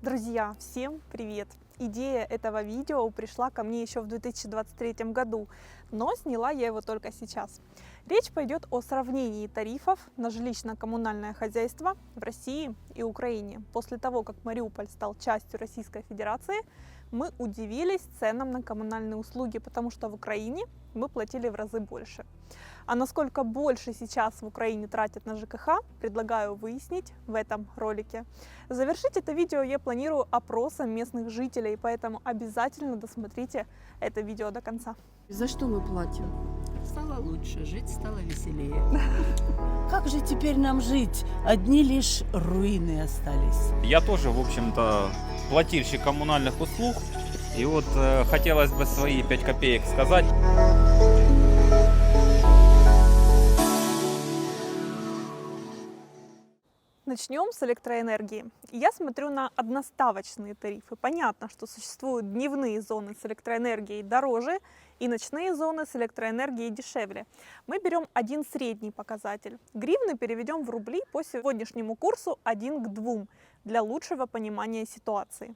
Друзья, всем привет! Идея этого видео пришла ко мне еще в 2023 году, но сняла я его только сейчас. Речь пойдет о сравнении тарифов на жилищно-коммунальное хозяйство в России и Украине. После того, как Мариуполь стал частью Российской Федерации, мы удивились ценам на коммунальные услуги, потому что в Украине мы платили в разы больше. А насколько больше сейчас в Украине тратят на ЖКХ, предлагаю выяснить в этом ролике. Завершить это видео я планирую опросом местных жителей, поэтому обязательно досмотрите это видео до конца. За что мы платим? Стало лучше, жить стало веселее. Как же теперь нам жить? Одни лишь руины остались. Я тоже, в общем-то, плательщик коммунальных услуг. И вот хотелось бы свои 5 копеек сказать. Начнем с электроэнергии. Я смотрю на одноставочные тарифы. Понятно, что существуют дневные зоны с электроэнергией дороже и ночные зоны с электроэнергией дешевле. Мы берем один средний показатель. Гривны переведем в рубли по сегодняшнему курсу 1 к 2 для лучшего понимания ситуации.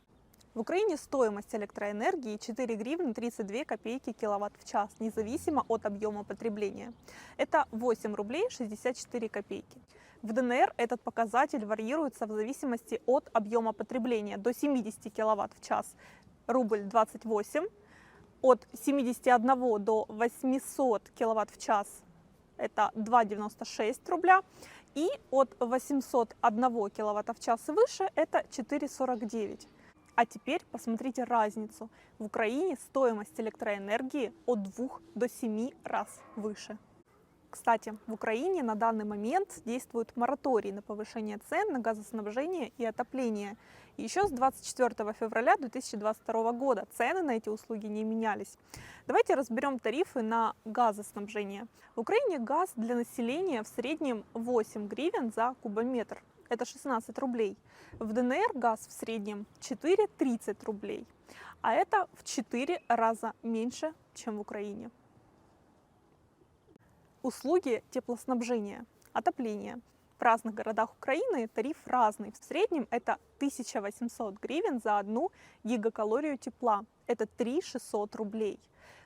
В Украине стоимость электроэнергии 4 гривны 32 копейки киловатт в час, независимо от объема потребления. Это 8 рублей 64 копейки. В ДНР этот показатель варьируется в зависимости от объема потребления до 70 киловатт в час, рубль 28, от 71 до 800 киловатт в час, это 2,96 рубля, и от 801 киловатта в час и выше это 4,49. А теперь посмотрите разницу. В Украине стоимость электроэнергии от 2 до 7 раз выше. Кстати, в Украине на данный момент действует мораторий на повышение цен на газоснабжение и отопление. И еще с 24 февраля 2022 года цены на эти услуги не менялись. Давайте разберем тарифы на газоснабжение. В Украине газ для населения в среднем 8 гривен за кубометр. Это 16 рублей. В ДНР газ в среднем 4,30 рублей. А это в 4 раза меньше, чем в Украине. Услуги теплоснабжения, отопления. В разных городах Украины тариф разный. В среднем это 1800 гривен за 1 гигакалорию тепла. Это 3600 рублей.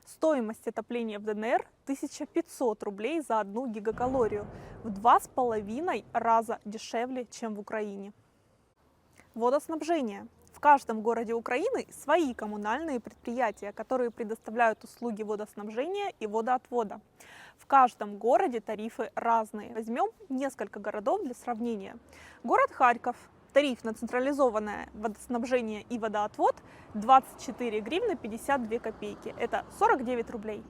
Стоимость отопления в ДНР 1500 рублей за 1 гигакалорию. В 2,5 раза дешевле, чем в Украине. Водоснабжение. В каждом городе Украины свои коммунальные предприятия, которые предоставляют услуги водоснабжения и водоотвода. В каждом городе тарифы разные. Возьмем несколько городов для сравнения. Город Харьков. Тариф на централизованное водоснабжение и водоотвод 24 гривны 52 копейки. Это 49 рублей.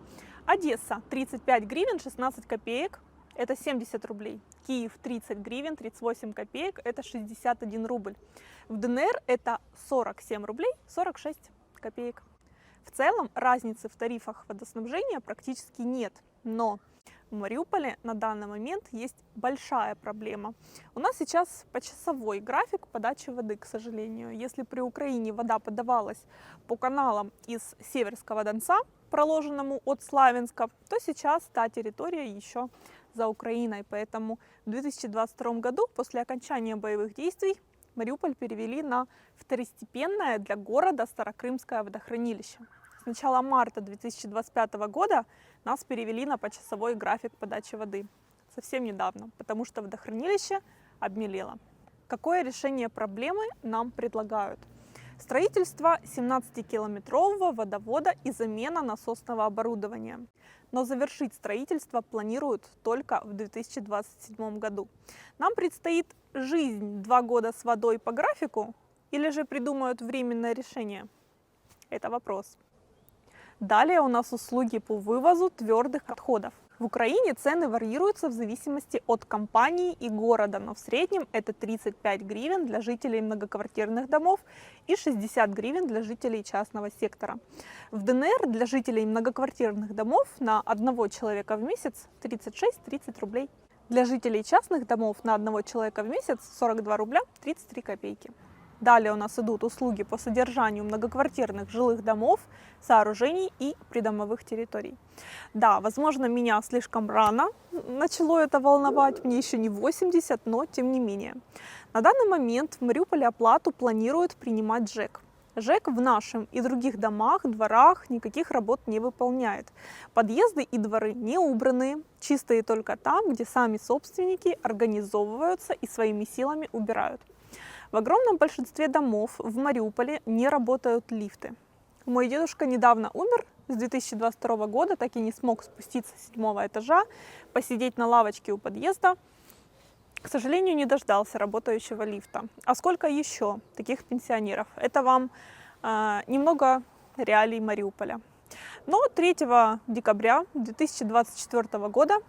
Одесса 35 гривен 16 копеек. Это 70 рублей. Киев 30 гривен 38 копеек. Это 61 рубль. В ДНР это 47 рублей 46 копеек. В целом разницы в тарифах водоснабжения практически нет. Но в Мариуполе на данный момент есть большая проблема. У нас сейчас почасовой график подачи воды, к сожалению. Если при Украине вода подавалась по каналам из Северского Донца, проложенному от Славянска, то сейчас та территория еще за Украиной. Поэтому в 2022 году, после окончания боевых действий, Мариуполь перевели на второстепенное для города Старокрымское водохранилище. С начала марта 2025 года нас перевели на почасовой график подачи воды. Совсем недавно, потому что водохранилище обмелело. Какое решение проблемы нам предлагают? Строительство 17-километрового водовода и замена насосного оборудования. Но завершить строительство планируют только в 2027 году. Нам предстоит жизнь 2 года с водой по графику или же придумают временное решение? Это вопрос. Далее у нас услуги по вывозу твердых отходов. В Украине цены варьируются в зависимости от компании и города, но в среднем это 35 гривен для жителей многоквартирных домов и 60 гривен для жителей частного сектора. В ДНР для жителей многоквартирных домов на одного человека в месяц 36-30 рублей. Для жителей частных домов на одного человека в месяц 42 рубля 33 копейки. Далее у нас идут услуги по содержанию многоквартирных жилых домов, сооружений и придомовых территорий. Да, возможно, меня слишком рано начало это волновать, мне еще не 80, но тем не менее. На данный момент в Мариуполе оплату планируют принимать ЖЭК. ЖЭК в нашем и других домах, дворах никаких работ не выполняет. Подъезды и дворы не убраны, чистые только там, где сами собственники организовываются и своими силами убирают. В огромном большинстве домов в Мариуполе не работают лифты. Мой дедушка недавно умер, с 2022 года так и не смог спуститься с 7-го этажа, посидеть на лавочке у подъезда. К сожалению, не дождался работающего лифта. А сколько еще таких пенсионеров? Это вам немного реалий Мариуполя. Но 3 декабря 2024 года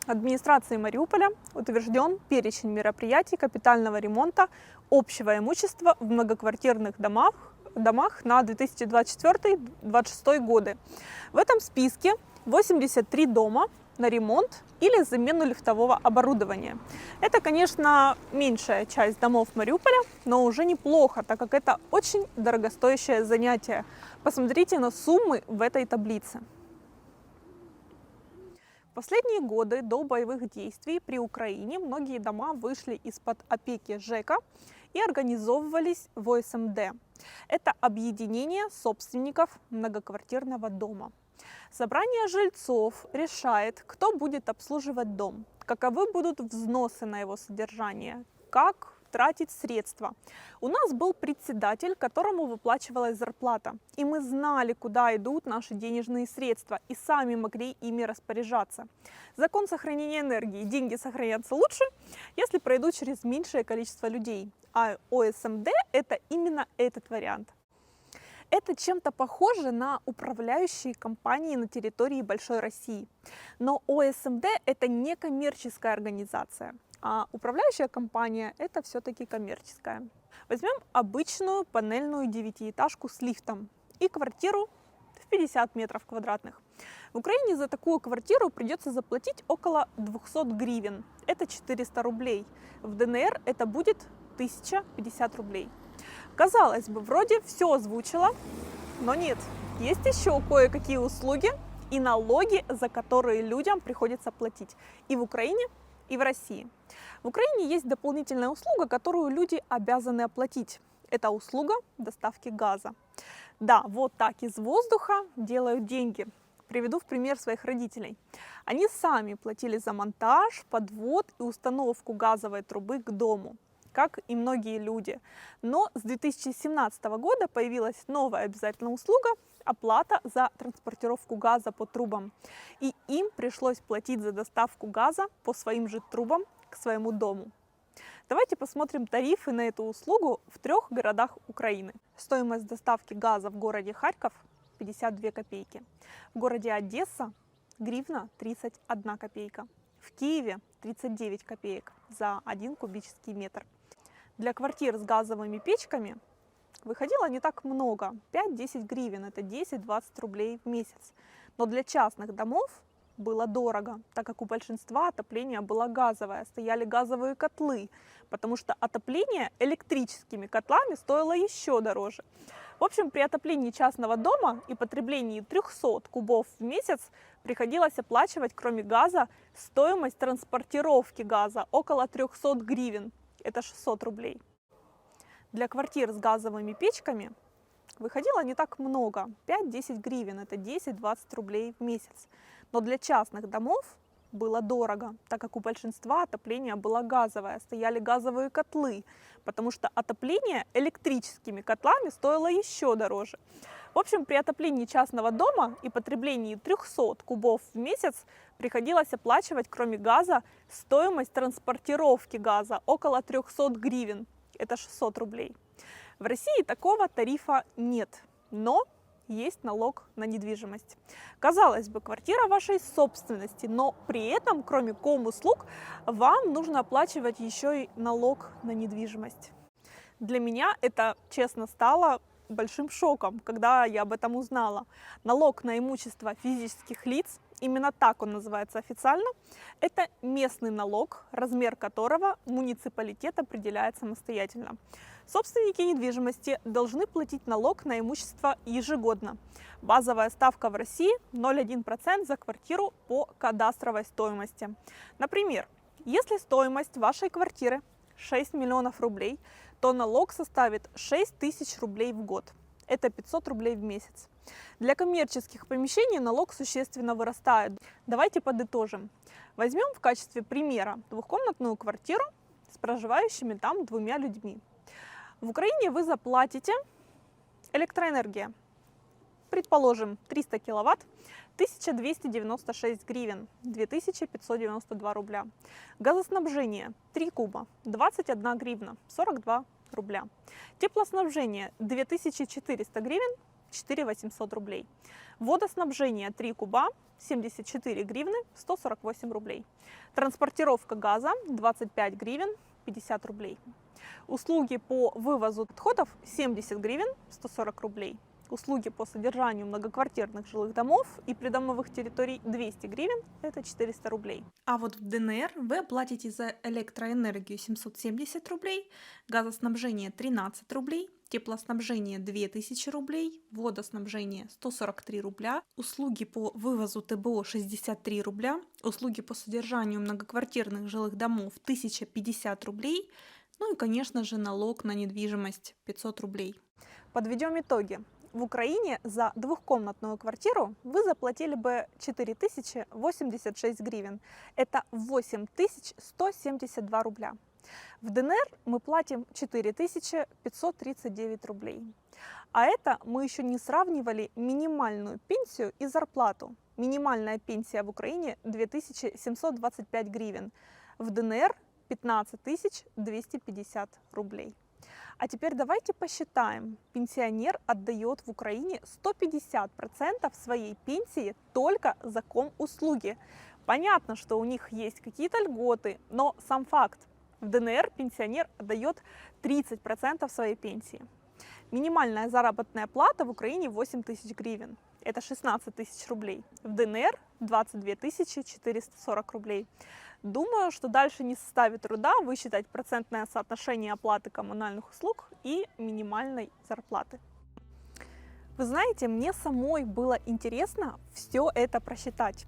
администрацией Мариуполя утвержден перечень мероприятий капитального ремонта общего имущества в многоквартирных домах на 2024-2026 годы. В этом списке 83 дома на ремонт или замену лифтового оборудования. Это, конечно, меньшая часть домов Мариуполя, но уже неплохо, так как это очень дорогостоящее занятие. Посмотрите на суммы в этой таблице. В последние годы до боевых действий при Украине многие дома вышли из-под опеки ЖЭКа и организовывались в ОСМД. Это объединение собственников многоквартирного дома. Собрание жильцов решает, кто будет обслуживать дом, каковы будут взносы на его содержание, как тратить средства. У нас был председатель, которому выплачивалась зарплата, и мы знали, куда идут наши денежные средства, и сами могли ими распоряжаться. Закон сохранения энергии. Деньги сохранятся лучше, если пройдут через меньшее количество людей. А ОСМД – это именно этот вариант. Это чем-то похоже на управляющие компании на территории Большой России. Но ОСМД – это не коммерческая организация, а управляющая компания – это все-таки коммерческая. Возьмем обычную панельную 9-этажку с лифтом и квартиру в 50 метров квадратных. В Украине за такую квартиру придется заплатить около 200 гривен. Это 400 рублей. В ДНР это будет 1050 рублей. Казалось бы, вроде все озвучила, но нет. Есть еще кое-какие услуги и налоги, за которые людям приходится платить и в Украине, и в России. В Украине есть дополнительная услуга, которую люди обязаны оплатить. Это услуга доставки газа. Да, вот так из воздуха делают деньги. Приведу в пример своих родителей. Они сами платили за монтаж, подвод и установку газовой трубы к дому, как и многие люди. Но с 2017 года появилась новая обязательная услуга – оплата за транспортировку газа по трубам. И им пришлось платить за доставку газа по своим же трубам к своему дому. Давайте посмотрим тарифы на эту услугу в 3 городах Украины. Стоимость доставки газа в городе Харьков – 52 копейки. В городе Одесса – гривна 31 копейка. В Киеве – 39 копеек за 1 кубический метр. Для квартир с газовыми печками выходило не так много, 5-10 гривен, это 10-20 рублей в месяц. Но для частных домов было дорого, так как у большинства отопление было газовое, стояли газовые котлы, потому что отопление электрическими котлами стоило еще дороже. В общем, при отоплении частного дома и потреблении 300 кубов в месяц приходилось оплачивать, кроме газа, стоимость транспортировки газа около 300 гривен. Это 600 рублей. Для квартир с газовыми печками выходило не так много, 5-10 гривен, это 10-20 рублей в месяц. Но для частных домов было дорого, так как у большинства отопление было газовое, стояли газовые котлы, потому что отопление электрическими котлами стоило еще дороже. В общем, при отоплении частного дома и потреблении 300 кубов в месяц приходилось оплачивать, кроме газа, стоимость транспортировки газа около 300 гривен, это 600 рублей. В России такого тарифа нет, но есть налог на недвижимость. Казалось бы, квартира вашей собственности, но при этом, кроме комуслуг, вам нужно оплачивать еще и налог на недвижимость. Для меня это, честно, стало большим шоком, когда я об этом узнала. Налог на имущество физических лиц именно так он называется официально, это местный налог, размер которого муниципалитет определяет самостоятельно. Собственники недвижимости должны платить налог на имущество ежегодно. Базовая ставка в России 0,1% за квартиру по кадастровой стоимости. Например, если стоимость вашей квартиры 6 миллионов рублей, то налог составит 6 тысяч рублей в год. Это 500 рублей в месяц. Для коммерческих помещений налог существенно вырастает. Давайте подытожим. Возьмем в качестве примера двухкомнатную квартиру с проживающими там 2 людьми. В Украине вы заплатите электроэнергия, предположим, 300 киловатт, 1296 гривен, 2592 рубля. Газоснабжение 3 куба, 21 гривна, 42 рубля. Теплоснабжение 2400 гривен, 4800 рублей. Водоснабжение 3 куба, 74 гривны, 148 рублей. Транспортировка газа 25 гривен, 50 рублей. Услуги по вывозу отходов 70 гривен, 140 рублей. Услуги по содержанию многоквартирных жилых домов и придомовых территорий 200 гривен, это 400 рублей. А вот в ДНР вы платите за электроэнергию 770 рублей, газоснабжение 13 рублей, теплоснабжение 2000 рублей, водоснабжение 143 рубля, услуги по вывозу ТБО 63 рубля, услуги по содержанию многоквартирных жилых домов 1050 рублей, ну и, конечно же, налог на недвижимость 500 рублей. Подведем итоги. В Украине за двухкомнатную квартиру вы заплатили бы 4086 гривен. Это 8172 рубля. В ДНР мы платим 4539 рублей. А это мы еще не сравнивали минимальную пенсию и зарплату. Минимальная пенсия в Украине 2725 гривен. В ДНР 15 250 рублей. А теперь давайте посчитаем. Пенсионер отдает в Украине 150% своей пенсии только за комуслуги. Понятно, что у них есть какие-то льготы, но сам факт. В ДНР пенсионер отдает 30% своей пенсии. Минимальная заработная плата в Украине 8 тысяч гривен. Это 16 тысяч рублей. В ДНР 22 440 рублей. Думаю, что дальше не составит труда высчитать процентное соотношение оплаты коммунальных услуг и минимальной зарплаты. Вы знаете, мне самой было интересно все это просчитать.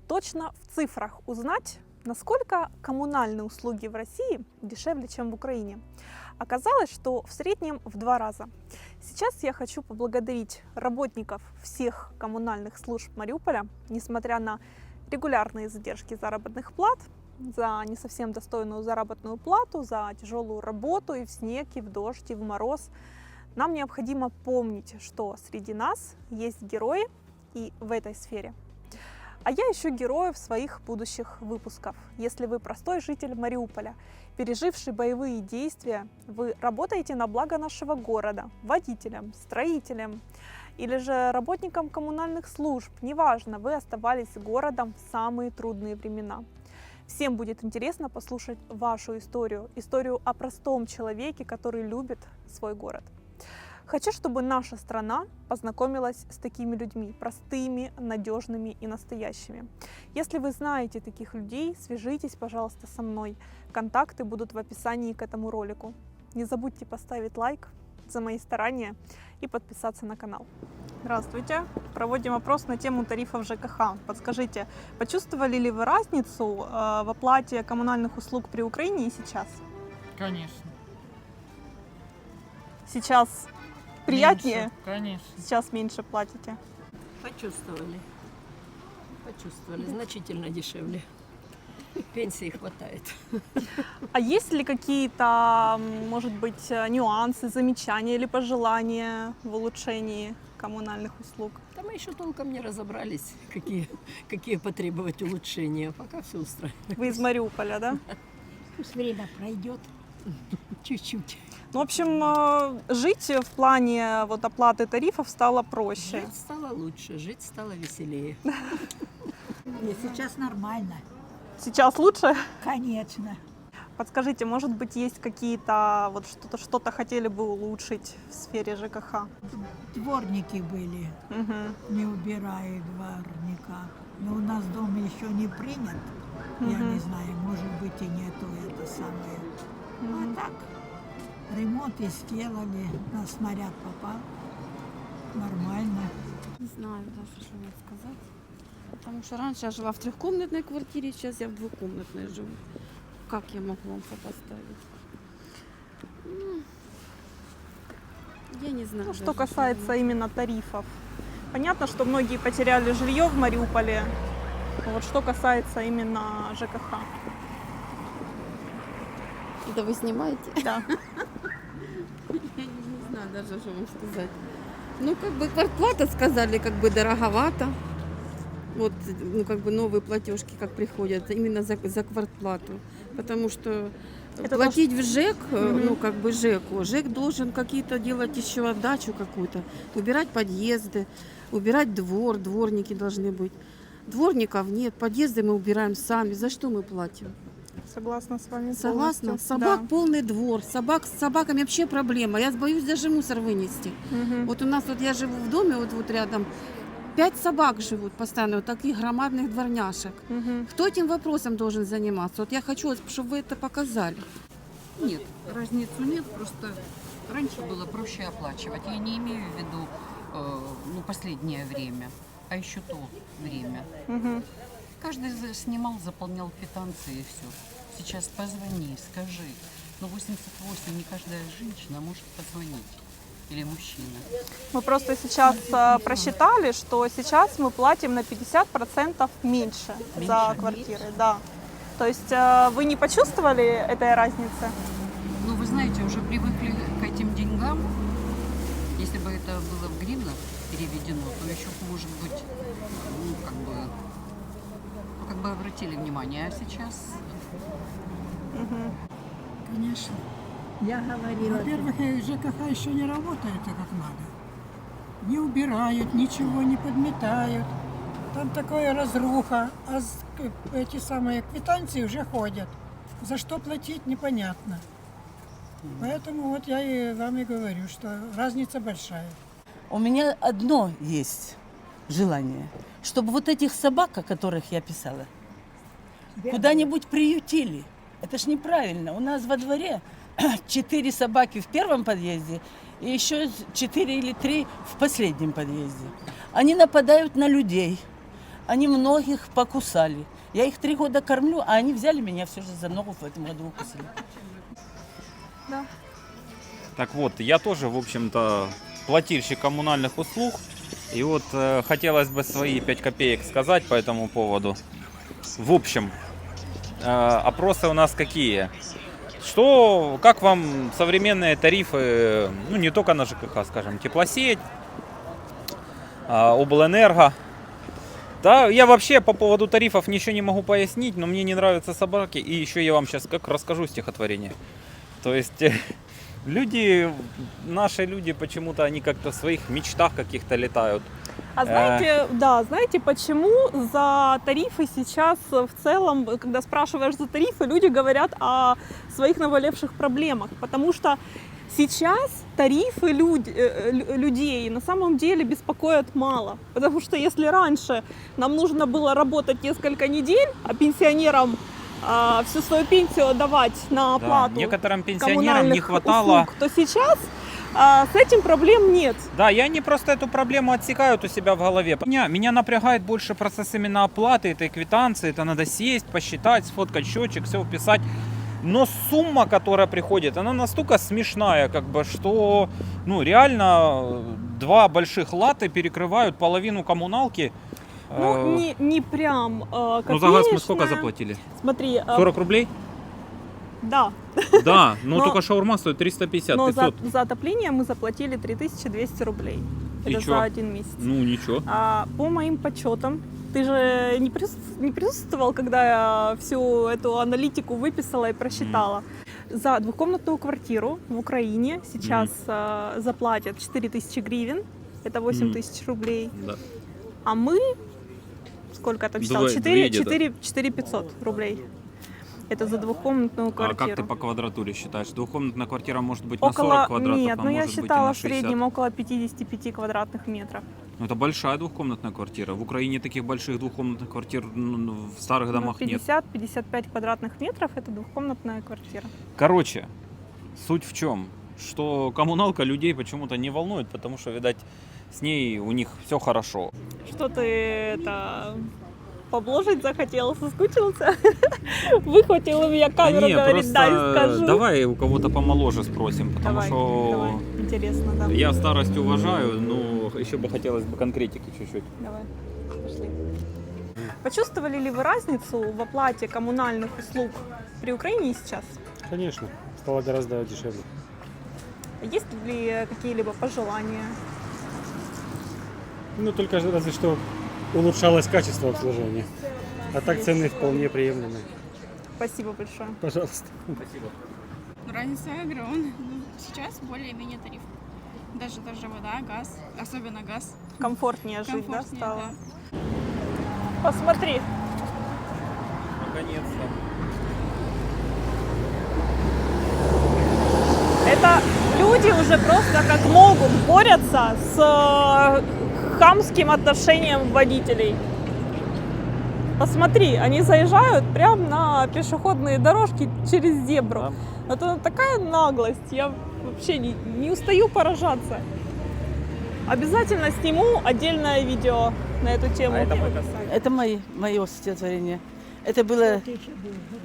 Точно в цифрах узнать, насколько коммунальные услуги в России дешевле, чем в Украине. Оказалось, что в среднем в 2 раза. Сейчас я хочу поблагодарить работников всех коммунальных служб Мариуполя, несмотря на регулярные задержки заработных плат, за не совсем достойную заработную плату, за тяжелую работу и в снег, и в дождь, и в мороз. Нам необходимо помнить, что среди нас есть герои и в этой сфере. А я ищу героев своих будущих выпусков. Если вы простой житель Мариуполя, переживший боевые действия, вы работаете на благо нашего города, водителем, строителем, или же работникам коммунальных служб, неважно, вы оставались городом в самые трудные времена. Всем будет интересно послушать вашу историю, историю о простом человеке, который любит свой город. Хочу, чтобы наша страна познакомилась с такими людьми, простыми, надежными и настоящими. Если вы знаете таких людей, свяжитесь, пожалуйста, со мной. Контакты будут в описании к этому ролику. Не забудьте поставить лайк за мои старания и подписаться на канал. Здравствуйте. Проводим опрос на тему тарифов ЖКХ. Подскажите, почувствовали ли вы разницу в оплате коммунальных услуг при Украине и сейчас? Конечно. Сейчас приятнее? Меньше, конечно. Сейчас меньше платите? Почувствовали. Значительно дешевле. Пенсии хватает. А есть ли какие-то, может быть, нюансы, замечания или пожелания в улучшении коммунальных услуг? Да мы еще толком не разобрались, какие потребовать улучшения. Пока все устраивает. Вы из Мариуполя, да? Пусть время пройдет. Чуть-чуть. Ну, в общем, жить в плане вот оплаты тарифов стало проще. Жить стало лучше, жить стало веселее. Нет, сейчас нормально, Сейчас лучше? конечно. Подскажите, может быть, есть какие-то, вот что-то хотели бы улучшить в сфере ЖКХ? Дворники были, Мгм. не убирают в дворниках. Но у нас дом еще не принят. Я Мгм. не знаю, может быть и нету это самое. Ну Мгм. а так, ремонт и сделали, на снаряд попал. Нормально. Не знаю даже, что мне сказать. Потому что раньше я жила в трехкомнатной квартире, сейчас я в двухкомнатной живу. Как я могу вам сопоставить? Ну, я не знаю. Ну, даже, что касается именно тарифов. Понятно, что многие потеряли жилье в Мариуполе. Вот что касается именно ЖКХ. Да вы снимаете? Да. Я не знаю даже, что вам сказать. Ну, как бы квартплата, сказали, как бы дороговато. Вот, ну, как бы новые платежки, как приходят, именно за квартплату. Потому что Это платить в ЖЭК, Мгм. ну, как бы ЖЭКу, ЖЭК должен какие-то делать еще отдачу какую-то, убирать подъезды, убирать двор, дворники должны быть. Дворников нет, подъезды мы убираем сами. За что мы платим? Согласна с вами Согласна? полностью. Собак Да. полный двор. С собаками вообще проблема. Я боюсь даже мусор вынести. Мгм. Вот у нас, вот я живу в доме, вот рядом, 5 собак живут постоянно, вот таких громадных дворняшек. Мгм. Кто этим вопросом должен заниматься? Вот я хочу, чтобы вы это показали. Нет, разницу нет, просто раньше было проще оплачивать. Я не имею в виду ну, последнее время, а еще то время. Мгм. Каждый снимал, заполнял квитанции и все. Сейчас позвони, скажи. Но 88 не каждая женщина может позвонить. Или мужчина. Мы просто сейчас просчитали, что сейчас мы платим на 50% меньше за квартиры. Да. То есть вы не почувствовали этой разницы? Ну, вы знаете, уже привыкли к этим деньгам. Если бы это было в гривнах переведено, то еще, может быть, ну, как бы обратили внимание. А сейчас Конечно. Я говорила. Во-первых, ЖКХ еще не работает как надо. Не убирают, ничего не подметают. Там такая разруха, а эти самые квитанции уже ходят. За что платить, непонятно. Поэтому вот я и вам и говорю, что разница большая. У меня одно есть желание, чтобы вот этих собак, о которых я писала, куда-нибудь приютили. Это ж неправильно. У нас во дворе 4 собаки в первом подъезде и еще 4 или 3 в последнем подъезде. Они нападают на людей. Они многих покусали. Я их 3 года кормлю, а они взяли меня все же за ногу в этом году укусили. Так вот, я тоже, в общем-то, плательщик коммунальных услуг. И вот хотелось бы свои 5 копеек сказать по этому поводу. В общем, опросы у нас какие? Как вам современные тарифы, ну не только на ЖКХ, скажем, теплосеть, облэнерго? Да, я вообще по поводу тарифов ничего не могу пояснить, но мне не нравятся собаки. И еще я вам сейчас как расскажу стихотворение. То есть наши люди почему-то, они как-то в своих мечтах каких-то летают. А знаете, да, знаете, почему за тарифы сейчас в целом, когда спрашиваешь за тарифы, люди говорят о своих наболевших проблемах? Потому что сейчас тарифы людей на самом деле беспокоят мало. Потому что если раньше нам нужно было работать несколько недель, а пенсионерам всю свою пенсию отдавать на оплату некоторым пенсионерам не коммунальных хватало. услуг, то сейчас с этим проблем нет. Да, и они просто эту проблему отсекают у себя в голове. Меня напрягает больше процесс именно оплаты этой квитанции. Это надо сесть, посчитать, сфоткать счетчик, все вписать. Но сумма, которая приходит, она настолько смешная, как бы, что ну, реально 2 больших латы перекрывают половину коммуналки. Ну, не прям Ну, за газ мы копеечная. сколько заплатили? Смотри, 40 рублей? да. Да, но Но- только шаурма стоит 350, Но 500. за отопление мы заплатили 3200 рублей. И Это чё? за 1 месяц. Ну, ничего. По моим подсчетам, ты же не присутствовал, когда я всю эту аналитику выписала и просчитала. За двухкомнатную квартиру в Украине сейчас заплатят 4000 гривен, это 8000 рублей. Да. А мы, сколько я там считала, Две где-то. 4500 рублей. Это за двухкомнатную А квартиру. как ты по квадратуре считаешь? Двухкомнатная квартира может быть на Около, 40 квадратов, нет, а ну я может быть и считала на в 60. среднем около 55 квадратных метров. Ну, это большая двухкомнатная квартира. В Украине таких больших двухкомнатных квартир в старых домах нет. 50-55 квадратных метров – это двухкомнатная квартира. Короче, суть в чем? Что коммуналка людей почему-то не волнует, потому что, видать, с ней у них все хорошо. Что ты это побложить захотел, соскучился? Выхватил у меня камеру, Не, говорит, просто дай скажу. давай у кого-то помоложе спросим, потому Давай, что давай. Интересно, да. я старость уважаю, но еще бы хотелось бы конкретики чуть-чуть. Давай, пошли. Почувствовали ли вы разницу в оплате коммунальных услуг при Украине и сейчас? Конечно, стало гораздо дешевле. Есть ли какие-либо пожелания? Ну, только разве что улучшалось качество обслуживания. А так цены вполне приемлемые. Спасибо большое. Пожалуйста. Спасибо. Разница огромная. Ну, сейчас более-менее тариф. Даже вода, газ, особенно газ. Комфортнее жить, да, Комфортнее, стало? да. Посмотри, Наконец-то. это люди уже просто как могут борются с хамским отношением водителей. Посмотри, они заезжают прямо на пешеходные дорожки через зебру. Это такая наглость, я вообще не устаю поражаться. Обязательно сниму отдельное видео на эту тему. Это мое стихотворение. Это было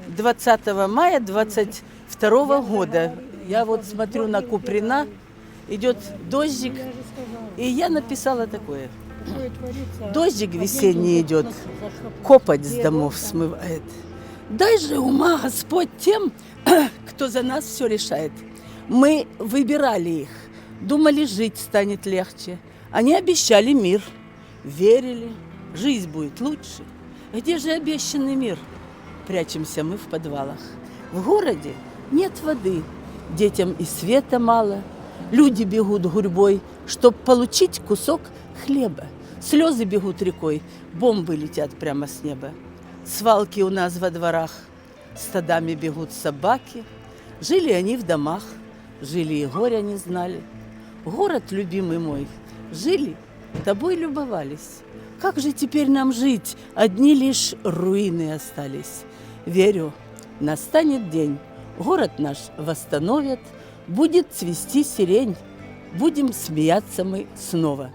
20 мая 22 года. Я вот смотрю на Куприна, идет дождик, и я написала такое. Дождик весенний идет, копоть с домов смывает. Дай же ума, Господь, тем, кто за нас все решает. Мы выбирали их, думали, жить станет легче. Они обещали мир, верили, жизнь будет лучше. Где же обещанный мир? Прячемся мы в подвалах. В городе нет воды, детям и света мало. Люди бегут гурьбой, чтоб получить кусок хлеба. Слезы бегут рекой, бомбы летят прямо с неба. Свалки у нас во дворах, стадами бегут собаки. Жили они в домах, жили и горя не знали. Город, любимый мой, жили, тобой любовались. Как же теперь нам жить? Одни лишь руины остались. Верю, настанет день, город наш восстановят, будет цвести сирень, будем смеяться мы снова.